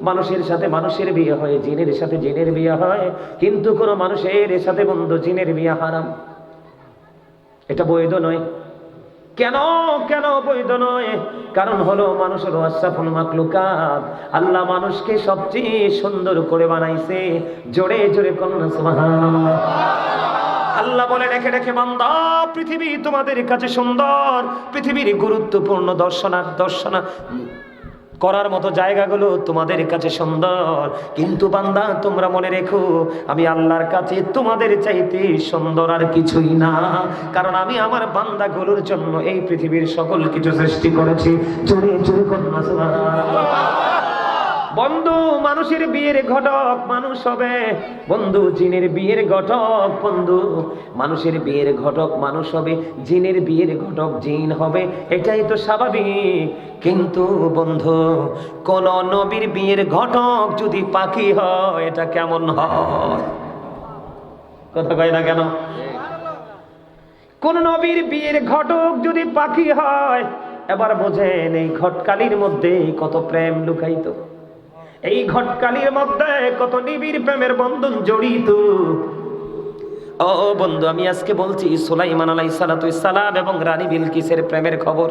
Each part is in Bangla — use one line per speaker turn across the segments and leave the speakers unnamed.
মানুষের সাথে মানুষের বিয়ে হয়, জিনের সাথে জিনের বিয়ে হয়, কিন্তু কোন মানুষের সাথে বন্ধু জিনের বিয়ে হারাম। এটা বৈধ নয়। কেন কেন বৈধ নয়? কারণ হলো মানুষ হলো আশরাফুল মাখলুকাত। আল্লাহ মানুষকে সবচেয়ে সুন্দর করে বানাইছে। জোরে জোরে কন্যা সুবহানাল্লাহ। আল্লাহ বলে রেখে রেখে বান্দা, পৃথিবী তোমাদের কাছে সুন্দর, পৃথিবীর গুরুত্বপূর্ণ দর্শনা করার মতো জায়গাগুলো তোমাদের কাছে সুন্দর, কিন্তু বান্দা তোমরা মনে রেখো, আমি আল্লাহর কাছে তোমাদের চাইতে সুন্দর আর কিছুই না। কারণ আমি আমার বান্দাগুলোর জন্য এই পৃথিবীর সকল কিছু সৃষ্টি করেছি। জোরে জোরে কন্যা সুবহানাল্লাহ। বন্ধু, মানুষের বিয়ের ঘটক মানুষ হবে, বন্ধু জিনের বিয়ের ঘটক, বন্ধু মানুষের বিয়ের ঘটক মানুষ হবে, জিনের বিয়ের ঘটক জিন হবে, এটাই তো স্বাভাবিক। কিন্তু বন্ধু, কোন নবীর বিয়ের ঘটক যদি পাখি হয়, এটা কেমন হয়? কথা কয় না কেন? কোন নবীর বিয়ের ঘটক যদি পাখি হয়, এবার বোঝেন এই ঘটকালির মধ্যে কত প্রেম লুকাইত, এই ঘটকালির মধ্যে কত নিবিড় প্রেমের বন্ধন জড়িত। ও বন্ধু, আমি আজকে বলছি সুলাইমান আলাইহিস সালাম এবং রানী বিলকিসের প্রেমের খবর।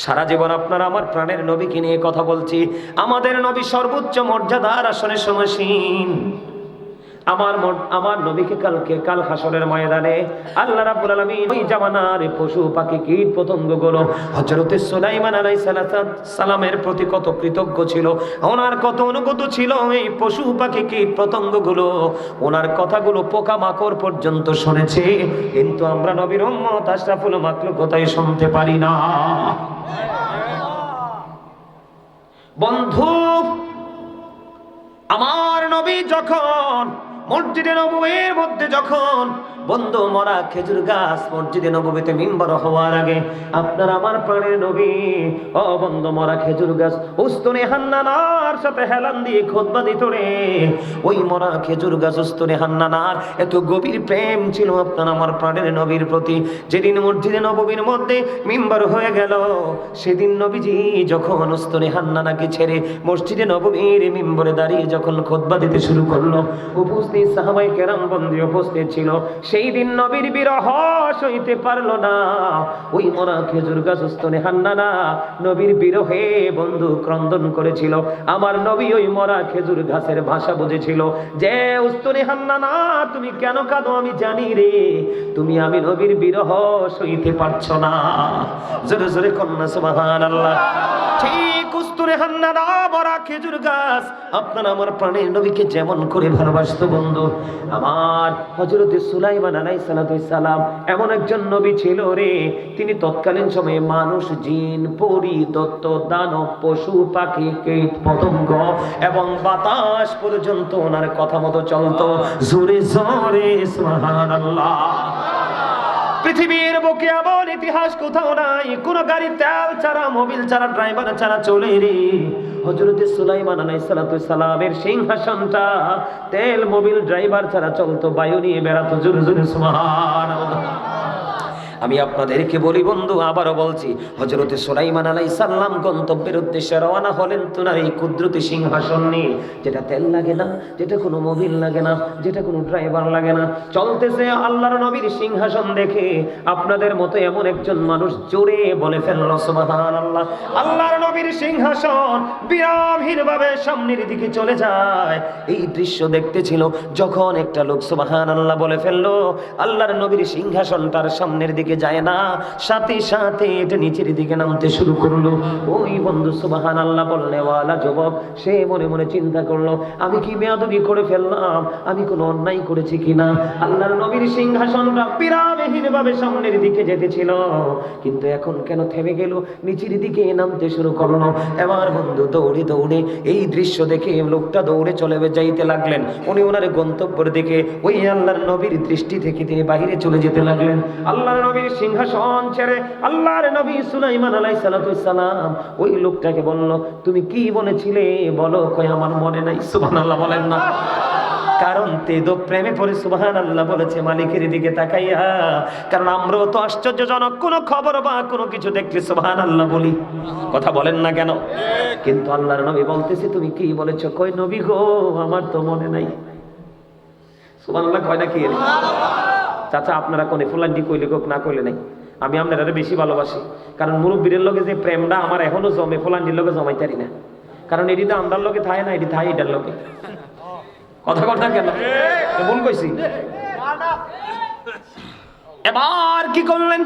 সারা জীবন আপনারা আমার প্রাণের নবীকে নিয়ে কথা বলছি। আমাদের নবী সর্বোচ্চ মর্যাদার আসনে সমাসীন। আমার নবীকে কাল হাসরের ময়দানে আল্লাহ রাব্বুল আলামিন ওই জামানার পশু পাখি কীট পতঙ্গগুলো হযরত সুলাইমান আলাইহিস সালামের প্রতি কত কৃতজ্ঞ ছিল, ওনার কত অনুগত ছিল। এই পশু পাখি কীট পতঙ্গগুলো ওনার কথাগুলো পোকামাকড় পর্যন্ত শুনেছে, কিন্তু আমরা নবীর উম্মত আশরাফুল মাখলুক কোথায় শুনতে পারি না। বন্ধু, আমার নবী যখন মসজিদে নববীর মধ্যে যখন বন্ধু মরা খেজুর গাছ মসজিদে নববীতে মিম্বার হওয়ার আগে আপনার আমার প্রাণের নবী ও বন্ধু মরা খেজুর গাছ উস্তুনে হান্নানার সাথে হেলান দিয়ে খুতবা দিত রে। ওই মরা খেজুর গাছ উস্তুনে হান্নানার এত গভীর প্রেম ছিল আপনার আমার প্রাণের নবীর প্রতি। যেদিন মসজিদে নববীর মধ্যে মিম্বার হয়ে গেল, সেদিন নবীজি যখন উস্তুনে হান্নানাকে ছেড়ে মসজিদে নববীর মিম্বরে দাঁড়িয়ে যখন খুতবা দিতে শুরু করলো, উপস্থিত সাহাবায়ে কেরাম বন্ধু উপস্থিত ছিল। সেই দিন নবীর বিরহ সইতে পারলো না। ওই মরা খেজুর গাছ উস্তুনে হান্নানা নবীর বিরহে বন্ধু ক্রন্দন করেছিল। আমার নবী ওই মরা খেজুর গাছের ভাষা বুঝেছিল যে উস্তুনে হান্নানা তুমি কেন কাঁদো আমি জানি রে, তুমি আমি নবীর বিরহ সইতে পারছো না। জোরে জোরে কন্যা সুবহানাল্লাহ। ঠিক উস্তুনে হান্নানা মরা খেজুর গাছ আপনার আমার প্রাণের নবীকে যেমন করে ভালোবাসতো বন্ধু, আমার হযরত সুলাইমান আলাইহিস সালাম এমন একজন নবী ছিল রে। তিনি তৎকালীন সময়ে মানুষ, জিন, পরী, দত্ত, দানব, পশু পাখি, কীট পতঙ্গ এবং বাতাস পর্যন্ত ওনার কথা মতো চলতো। জোরে জোরে সুবহানাল্লাহ। পৃথিবীর বুকে এমন ইতিহাস কোথাও নাই, কোন গাড়ি তেল ছাড়া, মোবিল ছাড়া, ড্রাইভার ছাড়া চলে রে। হযরত সুলাইমান আলাইহিস সালামের সিংহাসনটা তেল, মোবিল, ড্রাইভার ছাড়া চলতো, বায়ু নিয়ে বেড়াতো। জোরে জোরে সুবহানাল্লাহ। আমি আপনাদেরকে বলি বন্ধু, আবারও বলছি, হযরত সুলাইমান আলাইহিস সালাম গন্তব্যের উদ্দেশ্যে রওনা হলেন তোনার এই কুদরতি সিংহাসন নিয়ে, যেটা তেল লাগে না, যেটা কোনো মোবিল লাগে না, যেটা কোনো ড্রাইভার লাগে না, চলতেছে আল্লাহর নবীর সিংহাসন দেখে আপনাদের মতো এমন একজন মানুষ জোরে বলে ফেলল সুবহানাল্লাহ। আল্লাহর নবীর সিংহাসন বিরামহীনভাবে সামনের দিকে চলে যায়। এই দৃশ্য দেখতে ছিল যখন একটা লোক সুবহানাল্লাহ বলে ফেললো, আল্লাহর নবীর সিংহাসনটার সামনের দিকে যায় না, সাথে সাথে এটা নিচের দিকে নামতে শুরু করলো। ওই বন্ধু সুবহানাল্লাহ বললে ওয়ালা যুবক, সে মনে মনে চিন্তা করলো, আমি কি বেয়াদবি করে ফেললাম, আমি কোনো অন্যায় করেছি কিনা। আল্লাহর নবীর সিংহাসনটা পিরামিডহীন ভাবে সামনের দিকে যেতেছিল, কিন্তু এখন কেন থেমে গেল, নিচের দিকে নামতে শুরু করলো। এবার বন্ধু দৌড়ে দৌড়ে এই দৃশ্য দেখে লোকটা দৌড়ে চলে যাইতে লাগলেন। উনি ওনার গন্তব্যের দিকে ওই আল্লাহর নবীর দৃষ্টি থেকে তিনি বাহিরে চলে যেতে লাগলেন। আল্লাহর নবীর সিংহাসন ছেড়ে আল্লাহর নবী সুলাইমান আলাইহিস সালাম ওই লোকটাকে বলল, তুমি কি বলেছিলে বলো। কই আমার মনে নাই। সুবহানাল্লাহ বলেন না। কারণ তেদো প্রেমে পড়ে সুবহানাল্লাহ বলেছে মালিকের দিকে তাকাইয়া। কারণ আমরাও তো আশ্চর্যজনক কোনো খবর বা কোনো কিছু দেখলে সুবহানাল্লাহ বলি, কথা বলেন না কেন? কিন্তু আল্লাহর নবী বলতেছে তুমি কি বলেছো? কই নবী গো আমার তো মনে নাই। সুবহানাল্লাহ কয় না কি? চাচা আপনারা কোনে ফুলান্ডি কইলে কোক না কইলে নাই, আমি আপনারা বেশি ভালোবাসি। কারণ মুরব্বীর লগে যে প্রেমটা আমার এখনো জমে ফুলান্ডির লগে জমাইতারি না। কারণ এটি তো আমদার লগে থাকে না, এটি থাকে এটার লগে। কথা কথা কেন ভুল কইছি? এবার কি করলেন?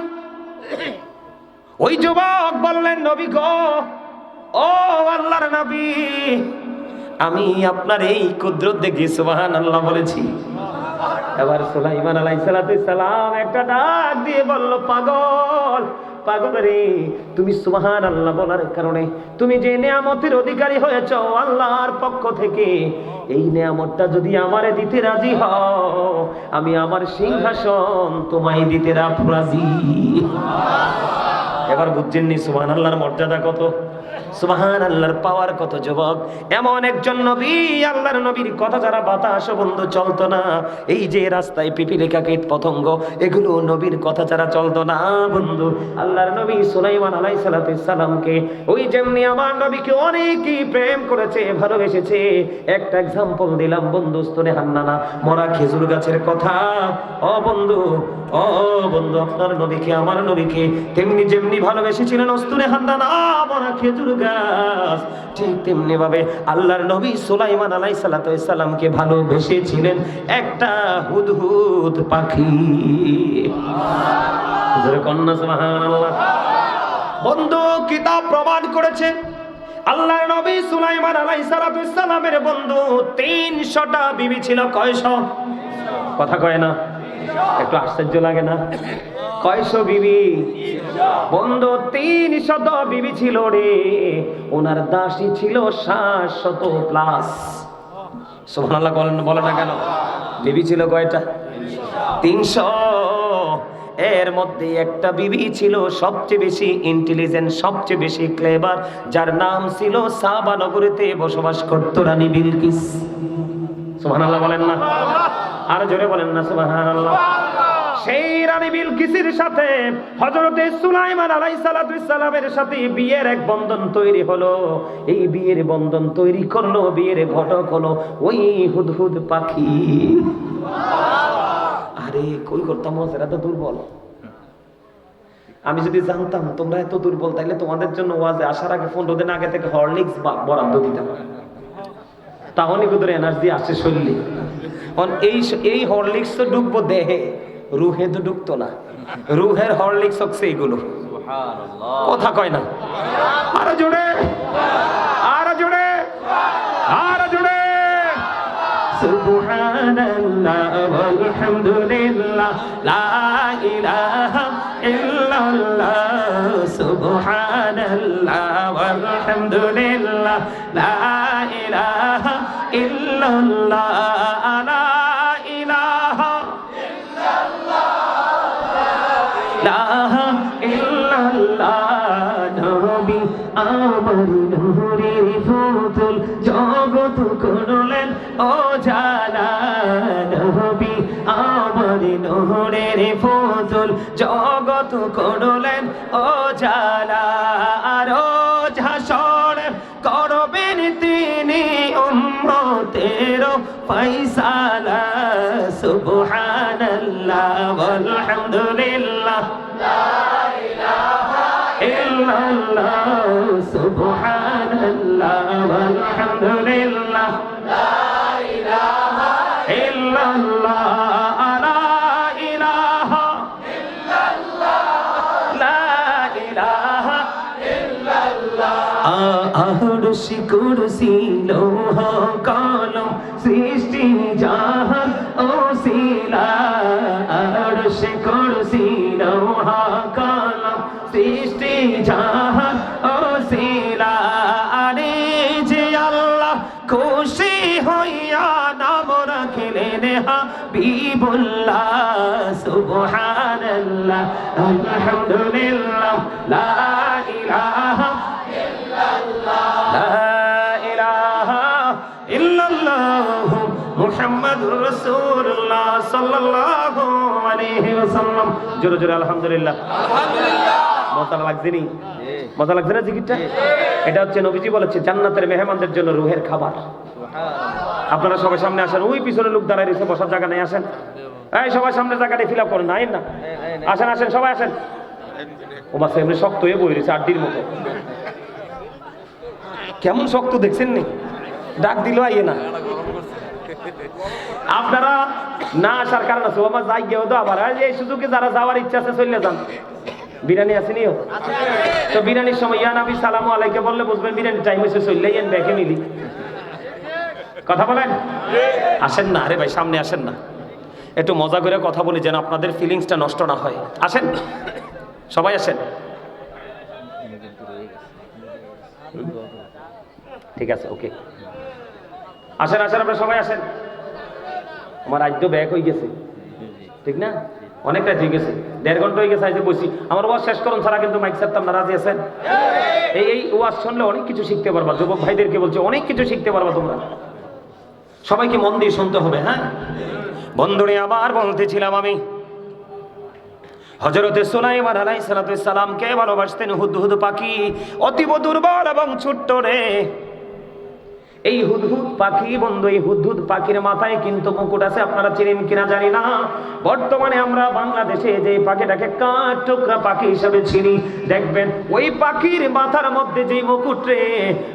ওই যুবক বললেন নবী গো, ও আল্লাহর নবী, আমি আপনার এই কুদরত দেখি সুবহানাল্লাহ বলেছি। এবার সুলাইমান আলাইহিস সালাম একটা ডাক দিয়ে বলল, পাগল পাগল রে, তুমি সুবহানাল্লাহ বলার কারণে তুমি যে নিয়ামতের অধিকারী হয়েছ আল্লাহর পক্ষ থেকে, এই নিয়ামতটা যদি আমারে দিতে রাজি হও, আমি আমার সিংহাসন তোমায় দিতে রাজি। এবার বুঝছেননি সুবহানাল্লাহর মর্যাদা কত, সুবহানাল্লাহর পাওয়ার কত। যুবক, এমন একজন নবী, আল্লাহর নবীর কথা যারা বাতাস বন্ধু চলতো না। এই যে রাস্তায় পিপিলিকা কীট পতঙ্গ, এগুলো নবীর কথা যারা চলতো না বন্ধু। আল্লাহর নবী সুলাইমান আলাইহিস সালামকে ওই যেমনি আমার নবীকে অনেকেই প্রেম করেছে, ভালোবেসেছে। একটা এক্সাম্পল দিলাম বন্ধু, স্তনে হান্নানা মরা খেজুর গাছের কথা। ও বন্ধু, ও বন্ধু, আপনার নবীকে আমার নবীকে তেমনি যেমনি ভালোবেসেছিলেন স্তনে হান্নানা মরা খেজুর গাছ, ঠিক তেমনি ভাবে আল্লাহর নবী সুলাইমান আলাইহিস সালামকে ভালোবেসেছিলেন একটা হুদহুদ পাখি। কন্যা সুবহানাল্লাহ। বন্ধু, কিতাব প্রমাণ করেছে আল্লাহর নবী সুলাইমান আলাইহিস সালামের বন্ধু 300টা বিবি ছিল। কয়শো? কথা কয় না, একটু আশ্চর্য লাগে না? কয়শো বিবি? বন্ধু 300 বিবি ছিল রে। ওনার দাসী ছিল 700 প্লাস। সুবহানাল্লাহ বলে না কেন? বিবি ছিল কয়টা? 300। এর মধ্যে একটা বিবি ছিল সবচেয়ে বেশি ইন্টেলিজেন্ট, সবচেয়ে বেশি ক্লেভার, যার নাম ছিল সাবা নগরীতে বসবাস করত রানী বিলকিস। সুবহানাল্লাহ বলেন না? আর জোরে বলেন না সুবহানাল্লাহ। সেই রানী বিলকিসের সাথে হযরতে সুলাইমান আলাইহিস সালামের সাথে বিয়ের এক বন্ধন তৈরি হলো। এই বিয়ের বন্ধন তৈরি করলো, বিয়ের ঘটক হলো ওই হুদহুদ পাখি। আরে কই করতাম, এরা তো দুর্বল। আমি যদি জানতাম তোমরা এত দুর্বল, তাইলে তোমাদের জন্য ওয়াজে আসার আগে 15 দিন আগে থেকে হরলিক্স বরাদ্দ দিতাম, তাহলে ভিতরে এনার্জি আসে শরীরে। এই হরলিক্স তো ডুববো দেহে, রুহে তো ডুবতো না। রুহের হরলিক্স হচ্ছে এইগুলো। কথা কয় না? আরো জোরে, আরো জোরে, আরো জোরে। সুবহানাল্লাহ ওয়ালহামদুলিল্লাহ লা ইলাহা ইল্লাল্লাহ। সুবহানাল্লাহ ওয়ালহামদুলিল্লাহ লা ইলাহা ইল্লাল্লাহ। লা ইলাহা ইল্লাল্লাহ। নবী আমার নূরের পুতুল, জগৎ করলেন ও জালা। নবী আমার নূরের পুতুল, জগৎ করলেন ও জালা। আর হাসর করবেন তিনি উম্মতের ফয়সালা। সুবহানাল্লাহ ওয়ালহামদুলিল্লাহ লা ইলাহা ইল্লাল্লাহ। সুবহানাল্লাহ ওয়ালহামদুলিল্লাহ লা ইলাহা ইল্লাল্লাহ। লা ইলাহা ইল্লাল্লাহ লা ইলাহা ইল্লাল্লাহ। আরশি কুরসি লৌহ কলম সৃষ্টি জাহান ওসিলা। আরশি কুরসি লৌহ কলম সৃষ্টি জাহান ওসিলা। আরে যে আল্লাহ খুশি হইয়া নাম রাখলেন হাবিবুল্লাহ। সুবহানাল্লাহ আলহামদুলিল্লাহ লা ইলাহা ইল্লাল্লাহ। লা ইলাহা ইল্লাল্লাহ মুহাম্মাদুর মুহাম্মাদুর রাসূলুল্লাহ সাল্লাল্লাহু আলাইহি ওয়াসাল্লাম। জোরে জোরে আলহামদুলিল্লাহ। আলহামদুলিল্লাহ। মজা লাগছে নি? মজা লাগছে না জিকিরটা? এটা হচ্ছে নবীজি বলেছে জান্নাতের মেহমানদের জন্য রূহের খাবার। আপনারা সবাই সামনে আসেন, ওই পিছনে লোক দাঁড়ায় রয়েছে, বসার জায়গা নেই, আসেন। এই সবাই সামনে জায়গাটা ফিল আপ করেন, না না, আসেন আসেন সবাই আসেন। ও বাস এমনি শক্ত হয়ে বই রয়েছে আড্ডির মতো, কেমন শক্ত দেখছেন নি? ডাক দিল আইয়ে না। আপনারা না আসার কারণ আছে, আমার যাই গিয়েও তো আবার এই সুযোগে যারা যাওয়ার ইচ্ছা আছে চলে যান। বিরিয়ানি আসেনিও তো, বিরিয়ানির সময় ইয়া নবী সালামু আলাইকে বললে বুঝবেন বিরিয়ানি টাইম হয়েছে, চললেই এন ব্যাকে মিলি। কথা বলেন, আসেন না। আরে ভাই সামনে আসেন না, একটু মজা করে কথা বলি যেন আপনাদের ফিলিংসটা নষ্ট না হয়। আসেন সবাই আসেন। ঠিক আছে, ওকে, আসেন আসেন আপনারা সবাই আসেন। আমার আজ তো ব্যাক হয়ে গেছে, ঠিক না? অনেক রাত হয়ে গেছে, 1.5 ঘন্টা হয়ে গেছে আজ বসি। আমার ওয়াজ শেষ করুন ছাড়া কিন্তু মাইক ছাড়তাম না, রাজি আছেন? এই ওয়াজ শুনলে অনেক কিছু শিখতে পারবা। যুবক ভাইদেরকে বলছে অনেক কিছু শিখতে পারবা তোমরা, সবাইকে মন দিয়ে শুনতে হবে। হ্যাঁ বন্ধুরে, আবার বলতেছিলাম আমি, হযরতে সুলাইমান আলাইহিস সালামকে ভালোবাসতেন হুদহুদ পাখি, অতীব দুর্বল এবং ছোট্ট রে। এই হুদহুদ পাখি বন্ধু, এই হুদহুদ পাখির মাথায় কিন্তু মুকুট আছে। আপনারা চিনেন কিনা জানি না। বর্তমানে আমরা বাংলাদেশে যে পাখিটাকে কাঠ টুকরা পাখি হিসেবে চিনি, দেখবেন ওই পাখির মাথার মধ্যে যে মুকুট রে,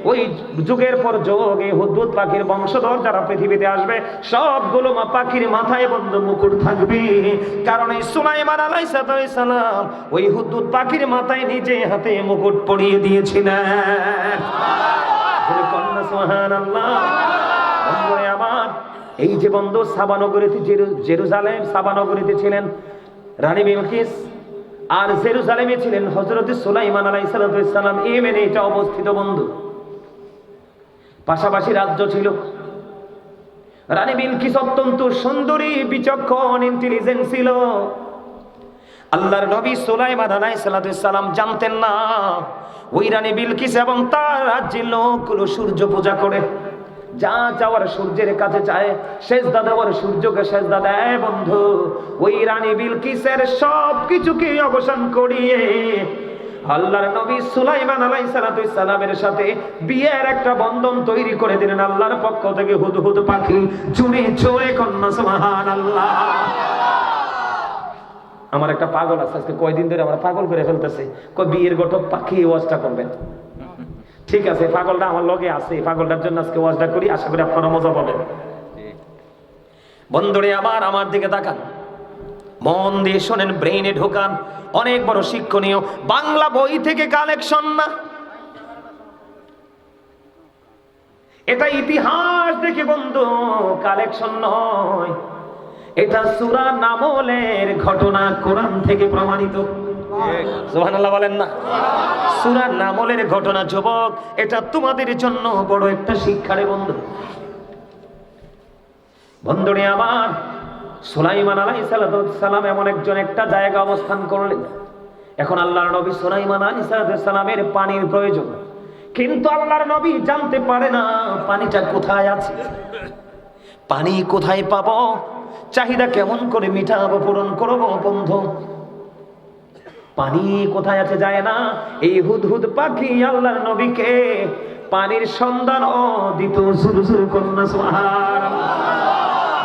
ওই যুগের পর যুগ এই হুদহুদ পাখির বংশধর যারা পৃথিবীতে আসবে সবগুলো পাখির মাথায় বন্ধু মুকুট থাকবে। কারণ এই সুলাইমান আলাইহিস সালাম ওই হুদহুদ পাখির মাথায় নিজে হাতে মুকুট পরিয়ে দিয়েছিলেন। এই যে বন্ধু সাবা নগরীতে, জেরুজালেম সাবা নগরীতে ছিলেন রানী বিলকিস, আর জেরুজালেমে ছিলেন হযরত সুলাইমান আলাইহিস সালাম। ইয়েমেনে এটা অবস্থিত বন্ধু, পাশাপাশি রাজ্য ছিল। রানী বিলকিস অত্যন্ত সুন্দরী, বিচক্ষণ, ইন্টেলিজেন্ট ছিল। আল্লাহর নবী সুলাইমান আলাইহিস সালাম জানতেন না ওই রানী বিলকিস এবং তার রাজ্যের লোকগুলো সূর্য পূজা করে, যা চাওয়ার সূর্যের কাছে চায়, সেজদা দেওয়ার সূর্যকে সেজদা দেয়। বন্ধু ওই রানী বিলকিসের সব কিছুকে অবসান করিয়ে আল্লাহর নবী সুলাইমান আলাইহিস সালামের সাথে বিয়ের একটা বন্ধন তৈরি করে দিলেন আল্লাহর পক্ষ থেকে। হুদহুদ পাখি চুরি চোরে কন্যা, সুবহানাল্লাহ। আমার একটা পাগল আছে, আজকে কয়দিন ধরে আমার পাগল করে ফেলতেছে, বিয়ের ঘটক পাখি ওয়াজটা করবেন। ঠিক আছে, পাগলটা আমার লগে আছে, পাগলটার জন্য আজকে ওয়াজটা করি, আশা করি আপনারা মজা পাবেন। বন্ধুরে আবার আমার দিকে তাকান, মন দিয়ে শোনেন, ব্রেইনে ঢোকান। অনেক বড় শিক্ষণীয়, বাংলা বই থেকে কালেকশন না, এটা ইতিহাস দেখে বন্ধু কালেকশন নয়, এটা সূরা নামলের ঘটনা, কোরআন থেকে প্রমাণিত। সুবহানাল্লাহ বলেন না? সূরা নামলের ঘটনা যুবক, এটা তোমাদের জন্য বড় একটা শিক্ষা রে বন্ধু। বন্ধুরে আমার, সুলাইমান আলাইহিস সালাম এমন একজন একটা জায়গা অবস্থান করলেন। এখন আল্লাহর নবী সুলাইমান আলাইহিস সালামের পানির প্রয়োজন, কিন্তু আল্লাহর নবী জানতে পারে না পানিটা কোথায় আছে, পানি কোথায় পাবো, চাহিদা কেমন করে মিটাবো, পূরণ করবো বন্ধু। পানি কোথায় আছে যায় না। এই হুদহুদ পাখি আল্লাহর নবীকে পানির সন্ধান দিত। সুরসুর কন্যা, সুবহানাল্লাহ।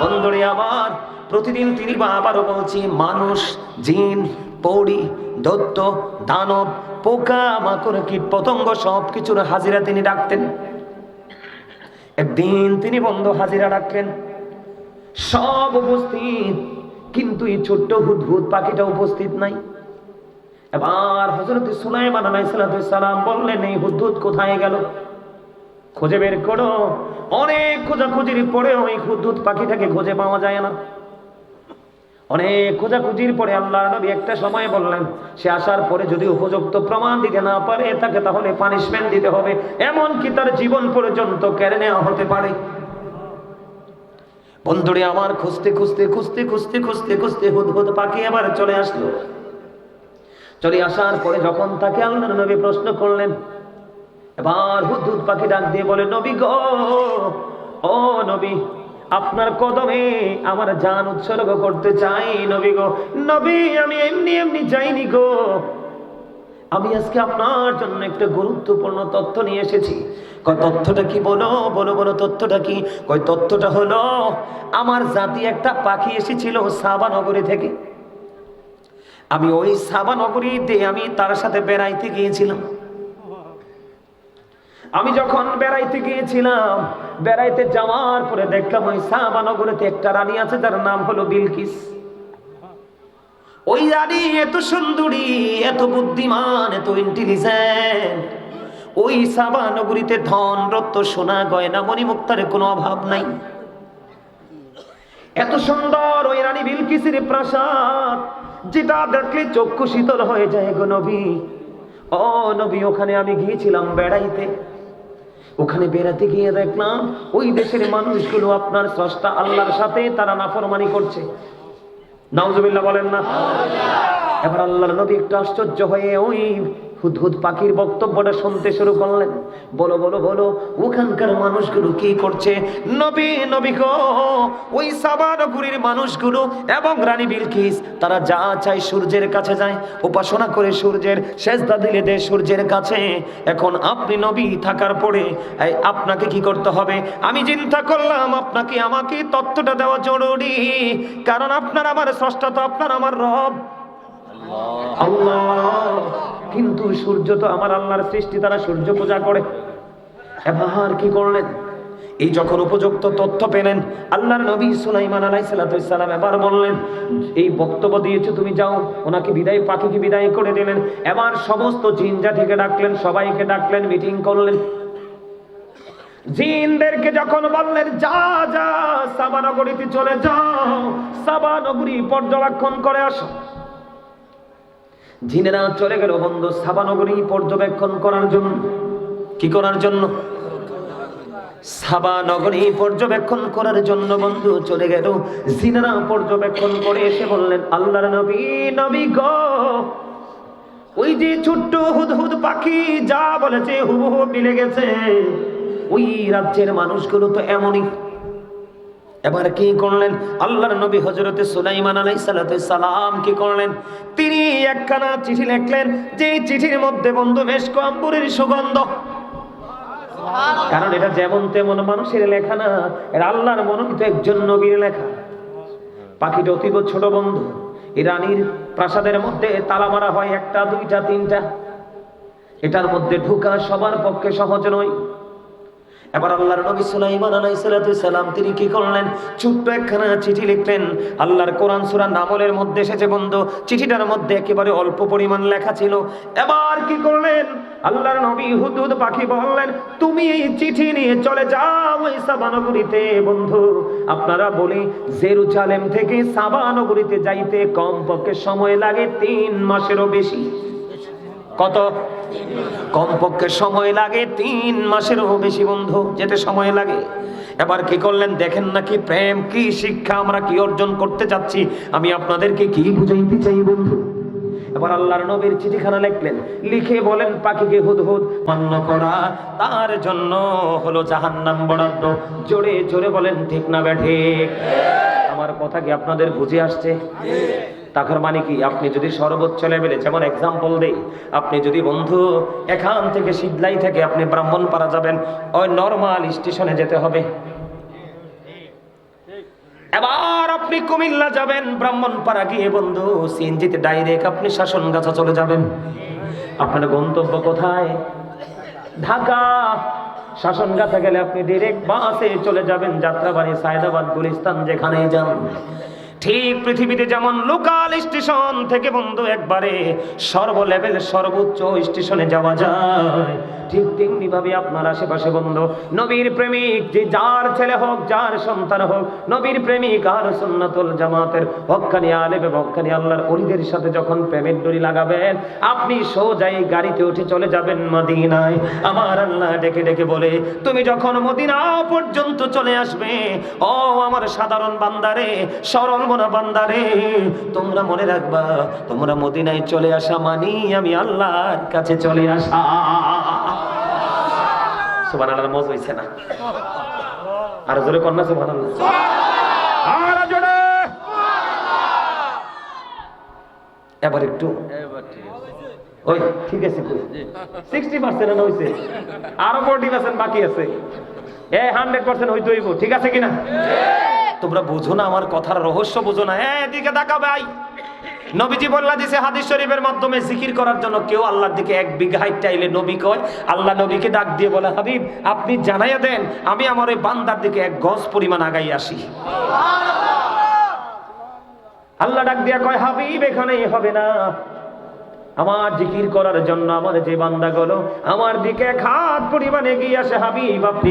বন্ধুরে আমার, প্রতিদিন তিনি আবারও বলছি, মানুষ, জিন, পৌড়ি, দৈত্য, দানব, পোকা মাকড়, কীট পতঙ্গ সবকিছুর হাজিরা তিনি ডাকতেন। একদিন তিনি বন্ধু হাজিরা ডাকলেন, সব উপস্থিত, কিন্তু এই ছোট্ট হুদহুদ পাখিটা উপস্থিত নাই। এবার হযরত সুলাইমান আলাইহিস সালাম বললেন, এই হুদহুদ কোথায় গেল, খুঁজে বের করো। অনেক খোঁজাখুঁজির পরে ওই হুদহুদ পাখিটাকে খুঁজে পাওয়া যায় না। অনেক খোঁজাখুঁজির পরে আল্লাহর নবী একটা সময় বললেন, সে আসার পরে যদি উপযুক্ত প্রমাণ দিতে না পারে তাকে তাহলে পানিশমেন্ট দিতে হবে, এমনকি তার জীবন পর্যন্ত কেড়ে নেওয়া হতে পারে। বন্ধুরে আমার, খুঁজতে খুঁজতে খুঁজতে খুঁজতে খুঁজতে খুঁজতে হুদহুদ পাখি আবার চলে আসলো। চলে আসার পরে যখন তাকে আল্লাহর নবী প্রশ্ন করলেন, এবার হুদহুদ পাখি ডাক দিয়ে বলে, নবী গো, ও নবী, আপনার কদমে আমার জান উৎসর্গ করতে চাই নবী গো। নবী, আমি এমনি এমনি যাইনি গো, আমি আজকে আপনার জন্য একটা গুরুত্বপূর্ণ তথ্য নিয়ে এসেছি। কয় তথ্যটা কি? বলো বলো বলো, তথ্যটা কি? কয় তথ্যটা হলো, আমার জাতি একটা পাখি এসেছিল সাবা নগরী থেকে। আমি ওই সাবা নগরীতে আমি তার সাথে বেড়াইতে গিয়েছিলাম। আমি যখন বেড়াইতে গিয়েছিলাম, বেড়াইতে যাওয়ার পরে দেখলাম ওই সাবা নগরীতে একটা রানী আছে, তার নাম হলো বিলকিস। ওই রানী এত সুন্দরী, এত বুদ্ধিমান, এত ইন্টেলিজেন্ট। ওই সাবা নগরীতে ধন রত্ন সোনা গয়না মণিমুক্তার কোনো অভাব নাই। এত সুন্দর ওই রানী বিলকিসের প্রাসাদ, যেটা দেখলে চক্ষু শীতল হয়ে যায় গো নবী। ও নবী, ওখানে আমি গিয়েছিলাম বেড়াইতে। ওখানে বেড়াতে গিয়ে দেখলাম ওই দেশের মানুষগুলো আপনার স্রষ্টা আল্লাহর সাথে তারা নাফরমানি করছে। নাউজুবিল্লাহ বলেন না। এবার আল্লাহর নবী একটু আশ্চর্য হয়ে ওই হুদহুদ পাখির বক্তব্যটা শুনতে শুরু করলেন। বলো বলো বলো, ওখানকার মানুষগুলো কি করছে? নবী নবী গো, ওই সাবা নগরীর মানুষগুলো এবং রানী বিলকিস তারা যা চায় সূর্যের কাছে যায়, উপাসনা করে সূর্যের সেজদা দিলে দেয় সূর্যের কাছে। এখন আপনি নবী থাকার পরে আপনাকে কি করতে হবে? আমি চিন্তা করলাম আপনাকে আমাকে তথ্যটা দেওয়া জরুরি, কারণ আপনার আমার স্রষ্টা তো আপনার আমার রব আল্লাহ। কিন্তু সূর্য তো আমার আল্লাহর সৃষ্টি, তারা সূর্য পূজা করে। এবার কি করলেন? এই যখন উপযুক্ত তথ্য পেলেন, আল্লাহর নবী সুলাইমান আলাইহিস সালাম এবার বললেন, এই বক্তব্য দিয়েছো তুমি, যাও। ওনাকে বিদায়, পাখিকে বিদায় করে দিলেন। এবার সমস্ত জিন জাতিকে ডাকলেন, সবাইকে ডাকলেন, মিটিং করলেন। জিনদেরকে যখন বললেন যা যা সাবা নগরীতে চলে যাও, সাবা নগরী পর্যবেক্ষণ করে আসো। জিনেরা চলে গেল বন্ধু সাবা নগরী পর্যবেক্ষণ করার জন্য। কি করার জন্য? সাবা নগরী পর্যবেক্ষণ করার জন্য বন্ধু চলে গেল। জিনেরা পর্যবেক্ষণ করে এসে বললেন, আল্লাহর নবী, নবী গো, ওই যে ছোট্ট হুদহুদ পাখি যা বলেছে হুবহু মিলে গেছে। ওই রাজ্যের মানুষগুলো তো এমনই। এবার কি করলেন আল্লাহর নবী হযরতে সুলাইমান আলাইহিস সালাম? কি করলেন? তিনি একখানা চিঠি লিখলেন, যে চিঠির মধ্যে বন্ধু মেশক আম্বরের সুগন্ধ। কারণ এটা যেমন তেমন মানুষের লেখা না, এটা আল্লাহর মনোনীত একজন নবীর লেখা। পাখিটা অতীব ছোট বন্ধু। এই রানীর প্রাসাদের মধ্যে তালা মারা হয়, একটা দুইটা তিনটা। এটার মধ্যে ঢোকা সবার পক্ষে সহজ নয়। এবার আল্লাহর নবী সুলাইমান আলাইহিস সালাম তিনি কি করলেন? ছোট্ট একখানা চিঠি লিখলেন। আল্লাহর কোরআন সূরা নামলের মধ্যে এসেছে বন্ধু, চিঠিটার মধ্যে একেবারে অল্প পরিমাণ লেখা ছিল। এবার কি করলেন আল্লাহর নবী? হুদহুদ পাখি বললেন, তুমি এই চিঠি নিয়ে চলে যাও ওই সাবা নগরীতে। বন্ধু আপনারা বলি, জেরুজালেম থেকে সাবা নগরীতে যাইতে কমপক্ষে সময় লাগে 3 মাসেরও বেশি। কত? কমপক্ষে সময় লাগে 3 মাসেরও বেশি বন্ধু, যেতে সময় লাগে। এবার কি করলেন দেখেন নাকি প্রেম কি শিক্ষা আমরা কি অর্জন করতে যাচ্ছি, আমি আপনাদেরকে কি বুঝাইতে চাই বন্ধু। এবার আল্লাহর নবীর চিঠিখানা লিখলেন, লিখে বলেন পাখিকে হুদহুদ মান্য করা তার জন্য হলো জাহান্নাম বরাদ্দ। জোরে জোরে বলেন ঠিক না ঠিক? আমার কথা কি আপনাদের বুঝে আসছে? তার মানে কি, আপনি যদি সর্বোচ্চ লেভেলে, যেমন এক্সাম্পল দেই, আপনি যদি বন্ধু এখান থেকে শিবলাই থেকে আপনি ব্রাহ্মণপাড়া যাবেন, ওই নরমাল স্টেশনে যেতে হবে। এবার আপনি কুমিল্লা যাবেন, ব্রাহ্মণপাড়া গিয়ে বন্ধু সিএনজিতে ডাইরেক্ট আপনি শাসনগাছা চলে যাবেন। আপনার গন্তব্য কোথায়? ঢাকা। শাসনগাছা গেলে আপনি ডাইরেক্ট বাসে চলে যাবেন যাত্রাবাড়ি, সায়দাবাদ, গুলিস্তান, যেখানেই যান। ঠিক পৃথিবীতে যেমন লোকাল স্টেশন থেকে বন্ধু একবারে সর্ব লেভেল সর্বোচ্চ স্টেশনে যাওয়া যায়, ঠিক তেমনি ভাবে আপনার আশেপাশে বন্ধু নবীর প্রেমিক, যে যার ছেলে হোক যার সন্তান হোক, নবীর প্রেমিক আর সুন্নাতুল জামাতের হক্কানি আলেম এবং হক্কানি আল্লাহর ওলিদের সাথে যখন প্রেমের ডোরি লাগাবেন, আপনি সোজাই গাড়িতে উঠে চলে যাবেন মদিনায়। আমার আল্লাহ ডেকে ডেকে বলে, তুমি যখন মদিনা পর্যন্ত চলে আসবে, ও আমার সাধারণ বান্দারে, সরল মনা বান্দারে, তোমরা মনে রাখবা, তোমরা মদিনায় চলে আসা মানি আমি আল্লাহর কাছে চলে আসা। সুবহানাল্লাহ, মজা হইছে না? আর জোরে কন্যা সুবহানাল্লাহ। আর জোরে এবার একটু ওই ঠিক আছে 60% হইছে, আরো 40% বাকি আছে। 100% হইতে হইব, ঠিক আছে কিনা? তোমরা বুঝো না আমার কথার রহস্য, বুঝো না। এদিকে তাকাও ভাই, নবীজি বললা দিছে হাদিস শরীফের মাধ্যমে জিকির করার জন্য। কেউ আল্লাহর দিকে 1 বিঘা হাইট চাইলে নবী কয়, আল্লাহ নবীকে ডাক দিয়ে বলে, হাবিব আপনি জানাইয়া দেন আমি আমার ওই বান্দার দিকে 1 গজ পরিমাণ আগাই আসি। আল্লাহ ডাক দিয়া কয়, হাবিব এখানেই হবে না, আমার জিকির করার জন্য আমার যে বান্দাগুলো আমার দিকে 1 হাত পরিমাণ এগিয়ে আসে, হাবিব আপনি